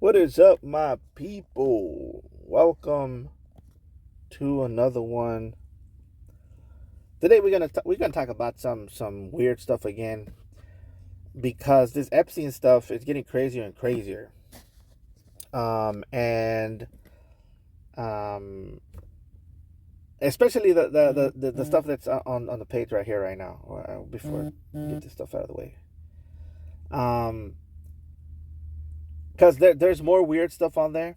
What is up, my people? Welcome to another one. Today we're gonna talk about some weird stuff again because this Epstein stuff is getting crazier and crazier. And um, especially the stuff that's on the page right here right now. Before I get this stuff out of the way, because there's more weird stuff on there.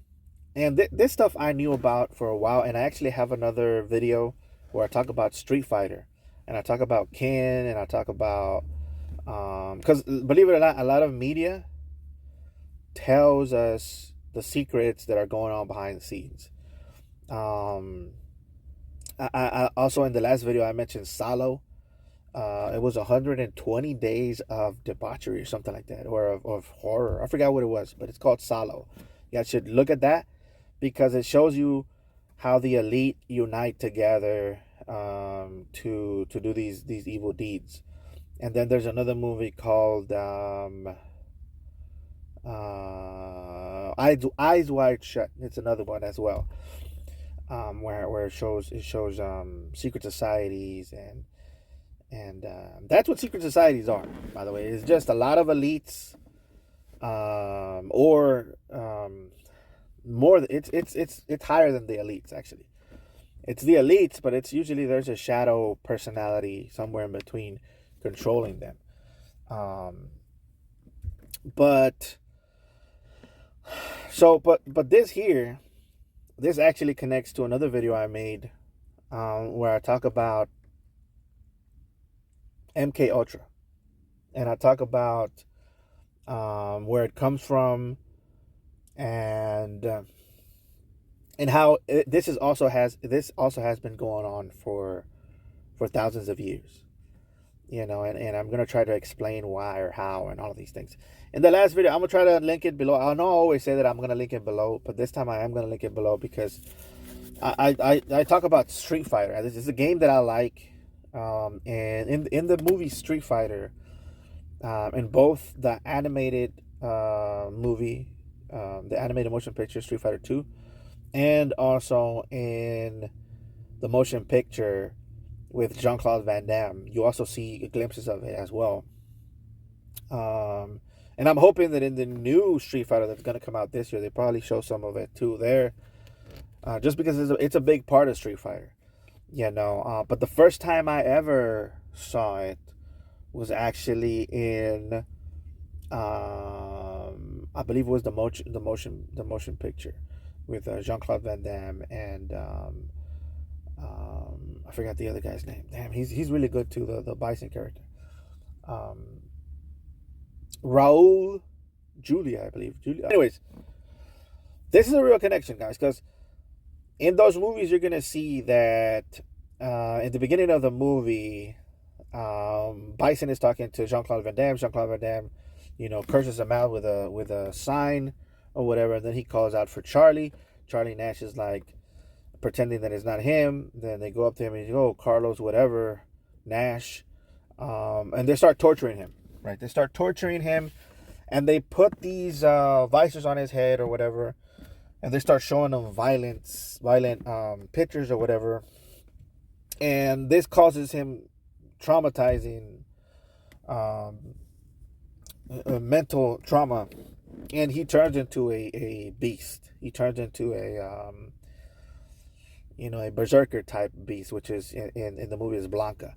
And this stuff I knew about for a while, and I actually have another video where I talk about Street Fighter, and I talk about Ken, and I talk about because believe it or not, a lot of media tells us the secrets that are going on behind the scenes. Um, I also in the last video I mentioned Salo. It was 120 days of debauchery or something like that, or of horror. I forgot what it was, but it's called Salo. You guys should look at that because it shows you how the elite unite together to do these evil deeds. And then there's another movie called Eyes Wide Shut. It's another one as well, where it shows secret societies and that's what secret societies are. By the way, it's just a lot of elites, or more. It's higher than the elites actually. It's the elites, but it's usually there's a shadow personality somewhere in between controlling them. Um, but but this actually connects to another video I made, where I talk about MK Ultra, and I talk about where it comes from, and how this also has been going on for thousands of years, and I'm gonna try to explain why or how and all of these things. In the last video, I'm gonna try to link it below. I know I always say that I'm gonna link it below, but this time I am gonna link it below because I talk about Street Fighter. This is a game that I like, and in the movie Street Fighter, in both the animated movie, the animated motion picture Street Fighter 2, and also in the motion picture with Jean-Claude Van Damme, you also see glimpses of it as well. And I'm hoping that in the new Street Fighter that's going to come out this year, they probably show some of it too there, just because it's a big part of Street Fighter. But the first time I ever saw it was actually in, I believe it was the motion picture with Jean-Claude Van Damme and I forgot the other guy's name. Damn, he's really good too. The Bison character, Raul Julia, I believe. Julia. Anyways, this is a real connection, guys, because in those movies you're gonna see that in the beginning of the movie, Bison is talking to Jean-Claude Van Damme. Jean-Claude Van Damme, curses him out with a sign or whatever, and then he calls out for Charlie. Charlie Nash is like pretending that it's not him. Then they go up to him and he goes, "Oh, Carlos, whatever, Nash," and they start torturing him. Right? They start torturing him, and they put these visors on his head or whatever, and they start showing him violent pictures or whatever, and this causes him traumatizing mental trauma, and he turns into a beast. He turns into a berserker type beast, which is in the movie is Blanca.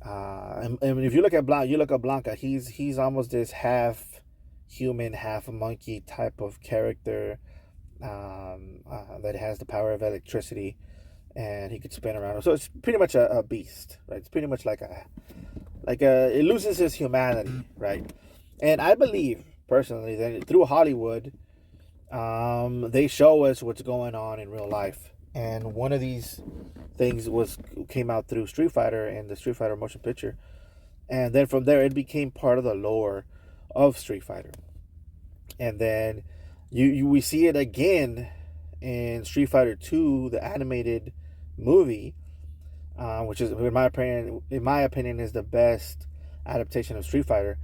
And if you look at Blanca, he's almost this half human, half monkey type of character, that has the power of electricity, and he could spin around. So it's pretty much a beast, right? It's pretty much like it loses his humanity, right? And I believe personally that through Hollywood, they show us what's going on in real life. And one of these things came out through Street Fighter and the Street Fighter motion picture, and then from there it became part of the lore of Street Fighter. And then we see it again in Street Fighter 2, the animated movie, which is in my opinion is the best adaptation of Street Fighter,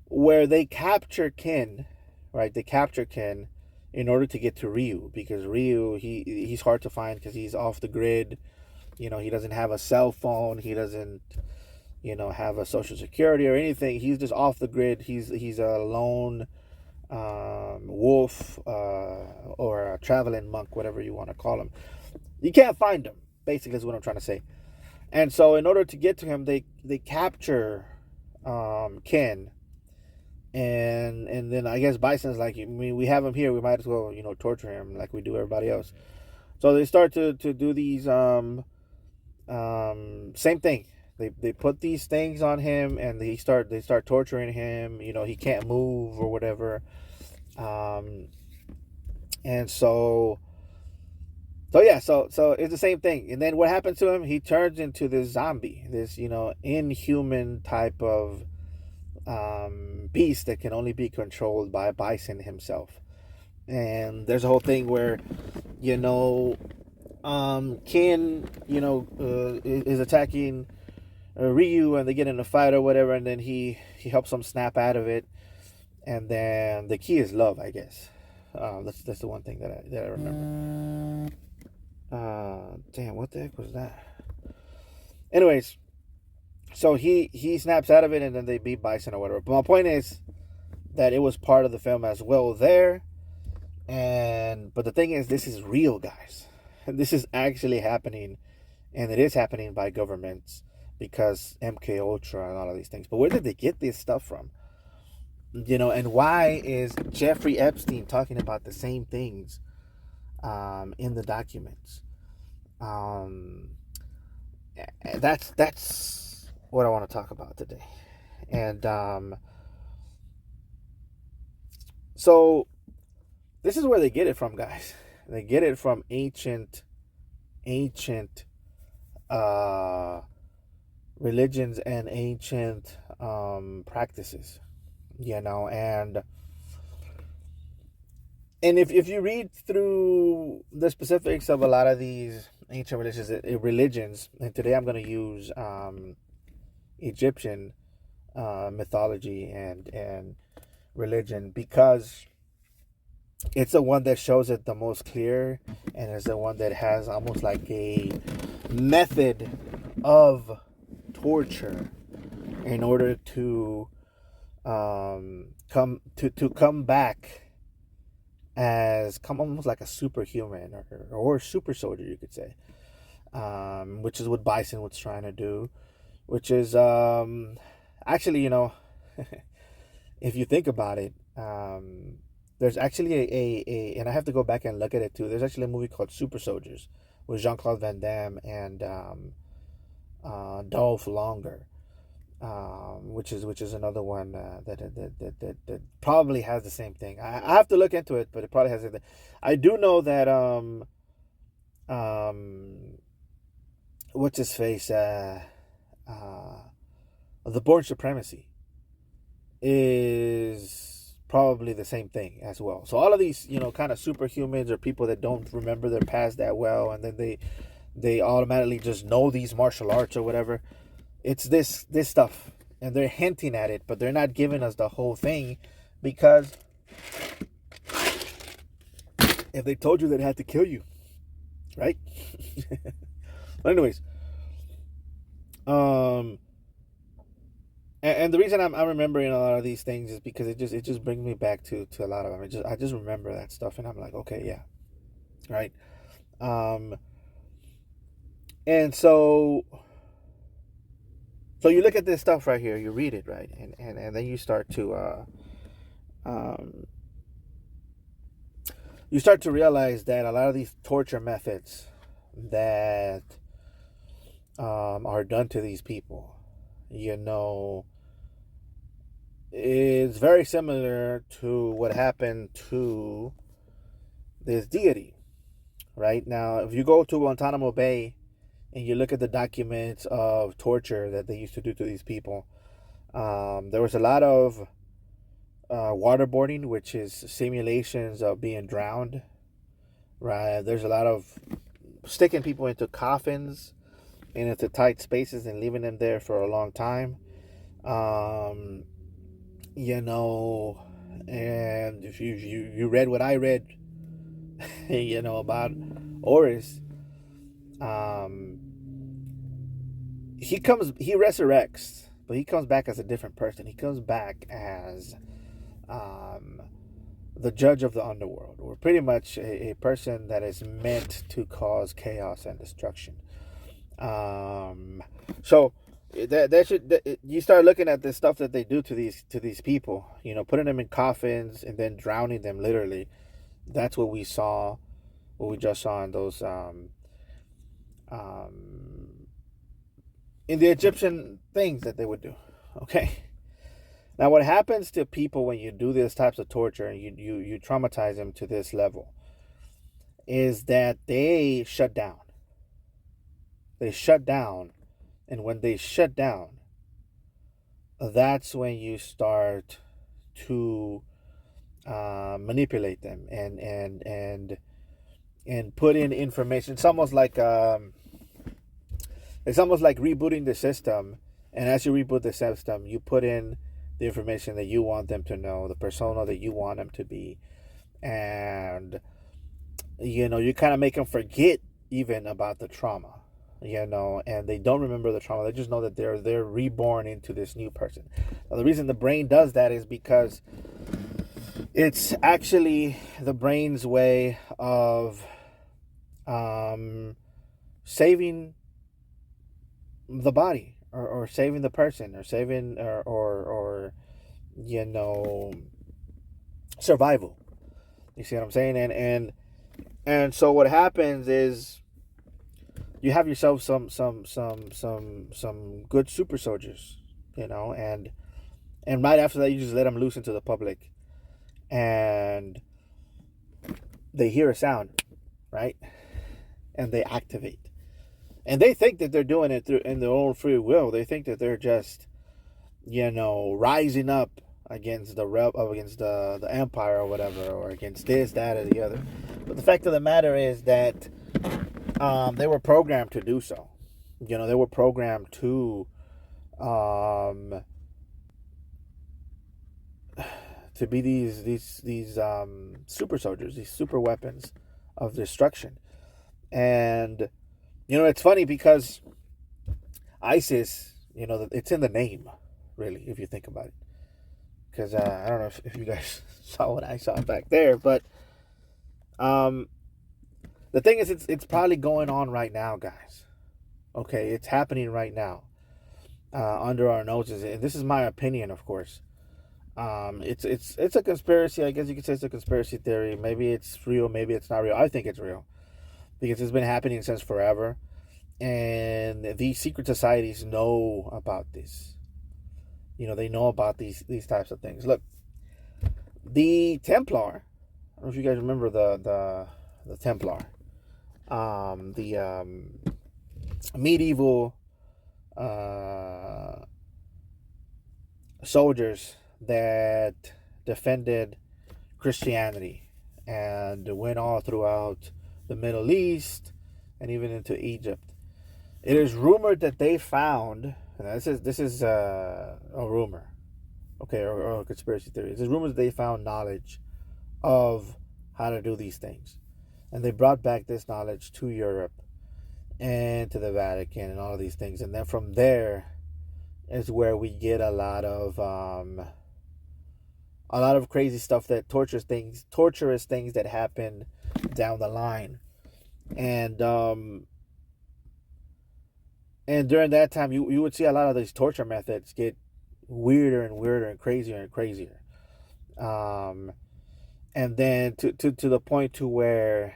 where they capture Ken, right? They capture Ken in order to get to Ryu, because Ryu, he's hard to find because he's off the grid. He doesn't have a cell phone. He doesn't, have a social security or anything. He's just off the grid. He's a lone wolf, or a traveling monk, whatever you want to call him. You can't find him. Basically, is what I'm trying to say. And so, in order to get to him, they capture Ken, and then I guess Bison's like, I mean, we have him here. We might as well, torture him like we do everybody else. So they start to do these same thing. They put these things on him, and they start torturing him. He can't move or whatever. And so yeah, so it's the same thing. And then what happens to him? He turns into this zombie, this inhuman type of beast that can only be controlled by Bison himself. And there's a whole thing where Ken is attacking Ryu, and they get in a fight or whatever, and then he helps him snap out of it. And then the key is love, I guess. That's the one thing that I remember. Damn, what the heck was that? Anyways, so he snaps out of it, and then they beat Bison or whatever. But my point is that it was part of the film as well there. But the thing is, this is real, guys. This is actually happening, and it is happening by governments, because MK Ultra and all of these things. But where did they get this stuff from? And why is Jeffrey Epstein talking about the same things in the documents? That's what I want to talk about today. And so this is where they get it from, guys. They get it from ancient religions and ancient practices, and if you read through the specifics of a lot of these ancient religions, and today I'm going to use Egyptian mythology and religion, because it's the one that shows it the most clear, and it's the one that has almost like a method of torture in order to come back as almost like a superhuman, or super soldier, you could say, which is what Bison was trying to do, which is actually, if you think about it, there's actually a and I have to go back and look at it too. There's actually a movie called Super Soldiers with Jean-Claude Van Damme and Dolph Lundgren, which is another one that probably has the same thing. I have to look into it, but it probably has it. I do know that what's his face, the Bourne Supremacy is probably the same thing as well. So all of these, kind of superhumans, or people that don't remember their past that well, and then they automatically just know these martial arts or whatever. It's this stuff, and they're hinting at it, but they're not giving us the whole thing, because if they told you, they'd have to kill you, right? But anyways, and the reason I'm remembering a lot of these things is because it just brings me back to a lot of them. I just remember that stuff, and I'm like, okay, yeah, right. And so you look at this stuff right here, you read it, right, and then you start to realize that a lot of these torture methods that are done to these people, is very similar to what happened to this deity. Right now, if you go to Guantanamo Bay and you look at the documents of torture that they used to do to these people, there was a lot of waterboarding, which is simulations of being drowned. Right, there's a lot of sticking people into coffins and into tight spaces and leaving them there for a long time. And if you read what I read, about Horus, um, he resurrects, but he comes back as a different person. He comes back as um, the judge of the underworld, or pretty much a person that is meant to cause chaos and destruction. So you start looking at the stuff that they do to these people, putting them in coffins and then drowning them literally. That's what we just saw in those in the Egyptian things that they would do. Okay. Now, what happens to people when you do this types of torture and you traumatize them to this level is that they shut down. They shut down, and when they shut down, that's when you start to manipulate them and put in information. It's almost like rebooting the system, and as you reboot the system, you put in the information that you want them to know, the persona that you want them to be, and you kind of make them forget even about the trauma, and they don't remember the trauma. They just know that they're reborn into this new person. Now, the reason the brain does that is because it's actually the brain's way of saving the body, or saving the person, or saving or survival. You see what I'm saying? And so what happens is you have yourself some good super soldiers, and right after that you just let them loose into the public, and they hear a sound, right? And they activate. And they think that they're doing it in their own free will. They think that they're just, rising up against the empire or whatever, or against this, that, or the other. But the fact of the matter is that they were programmed to do so. They were programmed to be these super soldiers, these super weapons of destruction. And it's funny because ISIS, it's in the name, really, if you think about it. Because I don't know if you guys saw what I saw back there, but the thing is, it's probably going on right now, guys. Okay, it's happening right now, under our noses, and this is my opinion, of course. It's a conspiracy. I guess you could say it's a conspiracy theory. Maybe it's real, maybe it's not real. I think it's real, because it's been happening since forever, and these secret societies know about this. They know about these types of things. Look, the Templar. I don't know if you guys remember the Templar, the medieval soldiers that defended Christianity and went all throughout the Middle East and even into Egypt. It is rumored that they found, and this is a rumor, okay, or a conspiracy theory. It's rumored that they found knowledge of how to do these things, and they brought back this knowledge to Europe and to the Vatican and all of these things. And then from there is where we get a lot of crazy stuff, that torturous things that happen down the line. And during that time, you would see a lot of these torture methods get weirder and weirder and crazier and crazier. And then to the point to where,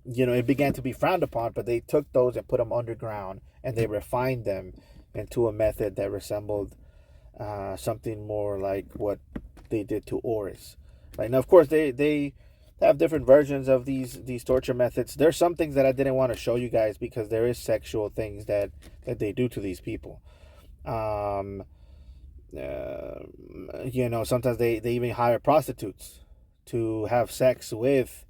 it began to be frowned upon, but they took those and put them underground, and they refined them into a method that resembled something more like what they did to Horus. Right now, of course, they have different versions of these torture methods. There's some things that I didn't want to show you guys because there is sexual things that they do to these people. Sometimes they even hire prostitutes to have sex with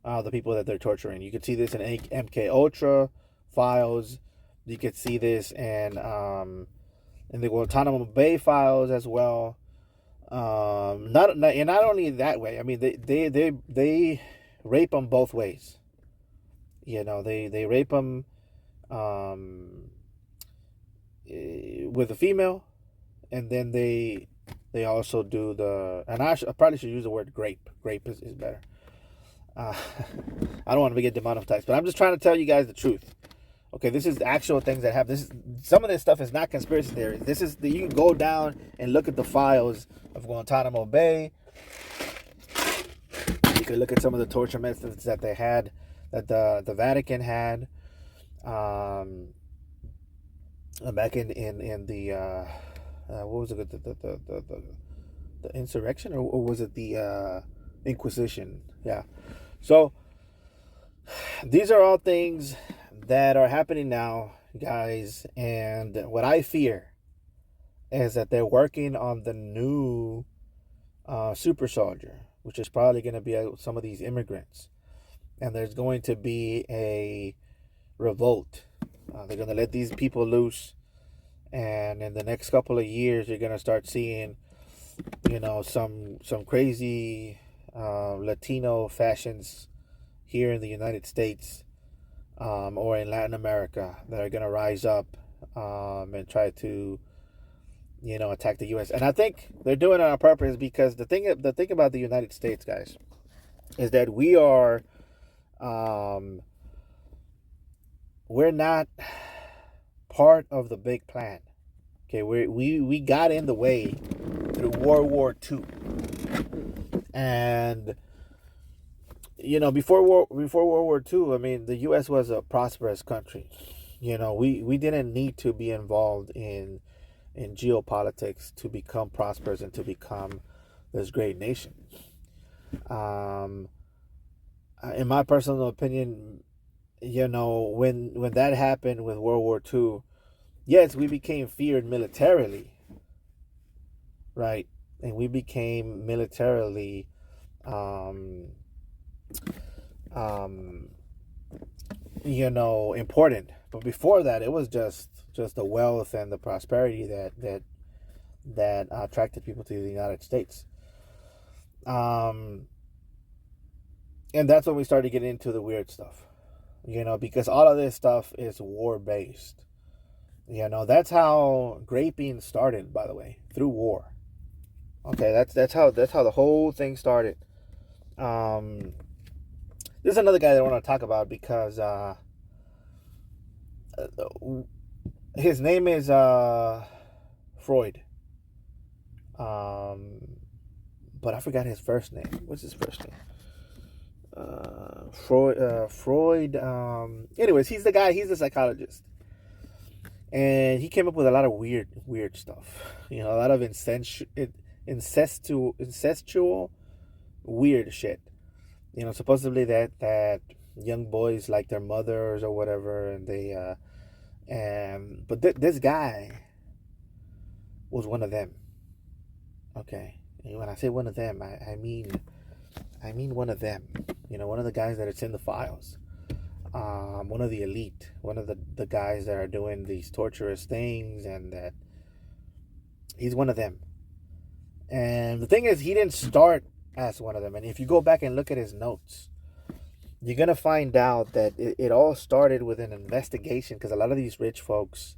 the people that they're torturing. You could see this in MK Ultra files. You could see this in the Guantanamo Bay files as well. Not only that way. I mean, they rape them both ways. They rape them um, with a female, and then they also do I probably should use the word grape. Grape is better. Uh, I don't want to get demonetized, but I'm just trying to tell you guys the truth. Okay, this is actual things that happen. Some of this stuff is not conspiracy theory. You can go down and look at the files of Guantanamo Bay. You can look at some of the torture methods that they had, that the Vatican had, back in the what was it, the insurrection, or was it the Inquisition? Yeah. So these are all things that are happening now, guys, and what I fear is that they're working on the new super soldier, which is probably going to be some of these immigrants, and there's going to be a revolt. They're going to let these people loose, and in the next couple of years, you're going to start seeing, some crazy Latino fashions here in the United States, or in Latin America, that are going to rise up and try to, attack the U.S. And I think they're doing it on purpose, because the thing about the United States, guys, is that we're not part of the big plan. Okay, we got in the way through World War II, and before World War II, I mean, the U.S. was a prosperous country. We didn't need to be involved in geopolitics to become prosperous and to become this great nation. In my personal opinion, when that happened with World War II, yes, we became feared militarily, right? And we became militarily important. But before that, it was just the wealth and the prosperity that attracted people to the United States. And that's when we started getting into the weird stuff, because all of this stuff is war based. That's how graping started, by the way, through war. Okay, that's how the whole thing started. There's another guy that I want to talk about, because his name is Freud. But I forgot his first name. What's his first name? Freud. Anyways, he's the guy. He's the psychologist, and he came up with a lot of weird stuff. A lot of incestual weird shit. Supposedly that young boys like their mothers or whatever, and but this guy was one of them. Okay, and when I say one of them, I mean one of them. One of the guys that it's in the files. One of the elite, one of the guys that are doing these torturous things, and that he's one of them. And the thing is, he didn't start as one of them. And if you go back and look at his notes, you're going to find out that it all started with an investigation, because a lot of these rich folks,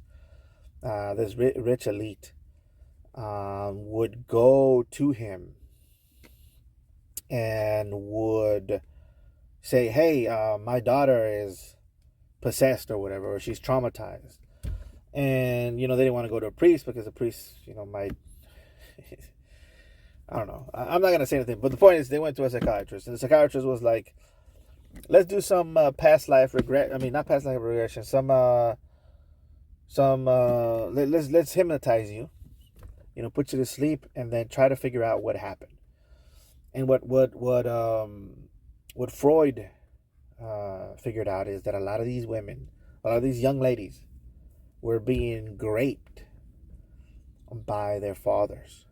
this rich elite, would go to him and would say, hey, my daughter is possessed or whatever, or she's traumatized. And, they didn't want to go to a priest, because the priest, might... I don't know. I'm not going to say anything. But the point is, they went to a psychiatrist. And the psychiatrist was like, let's do some past life regret. I mean, not past life regression. Let's hypnotize you. Put you to sleep, and then try to figure out what happened. And what Freud figured out is that a lot of these women, a lot of these young ladies, were being raped by their fathers.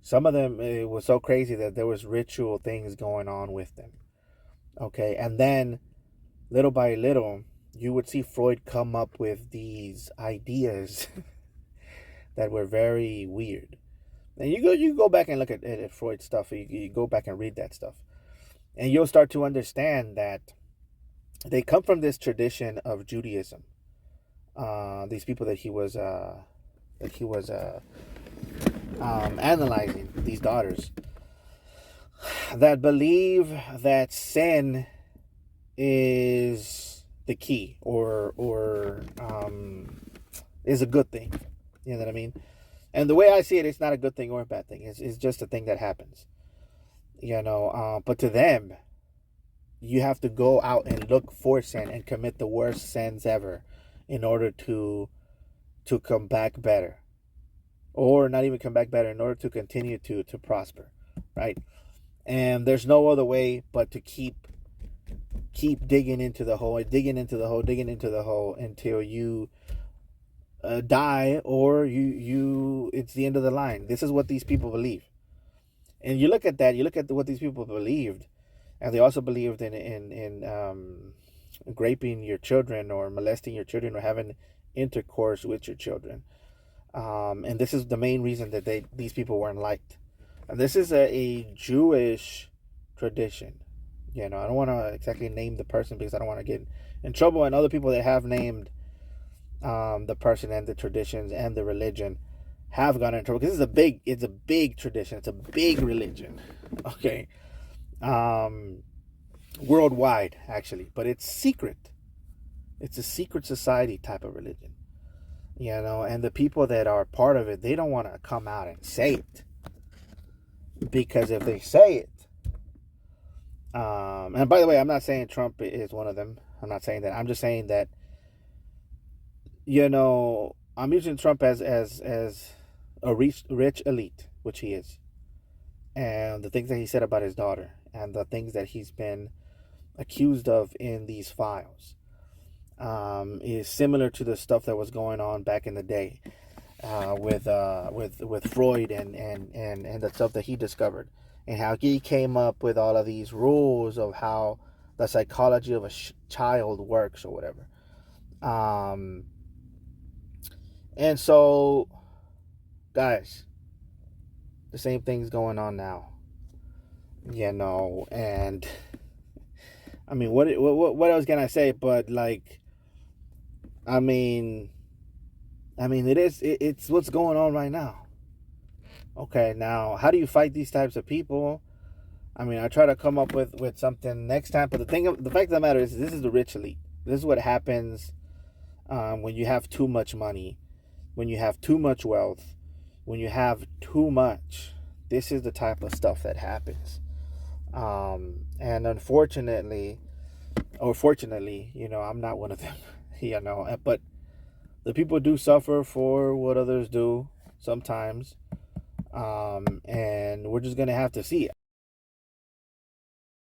Some of them, it was so crazy that there was ritual things going on with them. Okay, and then little by little, you would see Freud come up with these ideas that were very weird. And you go back and look at Freud's stuff. You go back and read that stuff, and you'll start to understand that they come from this tradition of Judaism. These people that he was analyzing, these daughters that believe that sin is the key, or is a good thing. You know what I mean? And the way I see it, it's not a good thing or a bad thing. It's just a thing that happens. You know, but to them, you have to go out and look for sin and commit the worst sins ever in order to come back better, or not even come back better, in order to continue to prosper, right? And there's no other way but to keep digging into the hole, digging into the hole until you die, or you it's the end of the line. This is what these people believe. And you look at that, you look at what these people believed, and they also believed in raping your children, or molesting your children, or having intercourse with your children. And this is the main reason that these people weren't liked. And this is a Jewish tradition. You know, I don't want to exactly name the person because I don't want to get in trouble. And other people that have named the person and the traditions and the religion have gotten in trouble, because it's a big tradition. It's a big religion. Okay. Worldwide, actually, but it's secret. It's a secret society type of religion. You know, and the people that are part of it, they don't want to come out and say it, because if they say it, and by the way, I'm not saying Trump is one of them. I'm not saying that. I'm just saying that, you know, I'm using Trump as a rich elite, which he is, and the things that he said about his daughter, and the things that he's been accused of in these files, is similar to the stuff that was going on back in the day, with Freud and the stuff that he discovered, and how he came up with all of these rules of how the psychology of a child works, or whatever. And so, guys, the same thing's going on now. You know, and I mean, what else can I say? But like, I mean, it's what's going on right now. Okay, now how do you fight these types of people? I mean, I try to come up with something next time, but the fact of the matter is, this is the rich elite. This is what happens when you have too much money, when you have too much wealth, when you have too much. This is the type of stuff that happens. And unfortunately, or fortunately, you know, I'm not one of them. You know, but the people do suffer for what others do sometimes, and we're just gonna have to see it.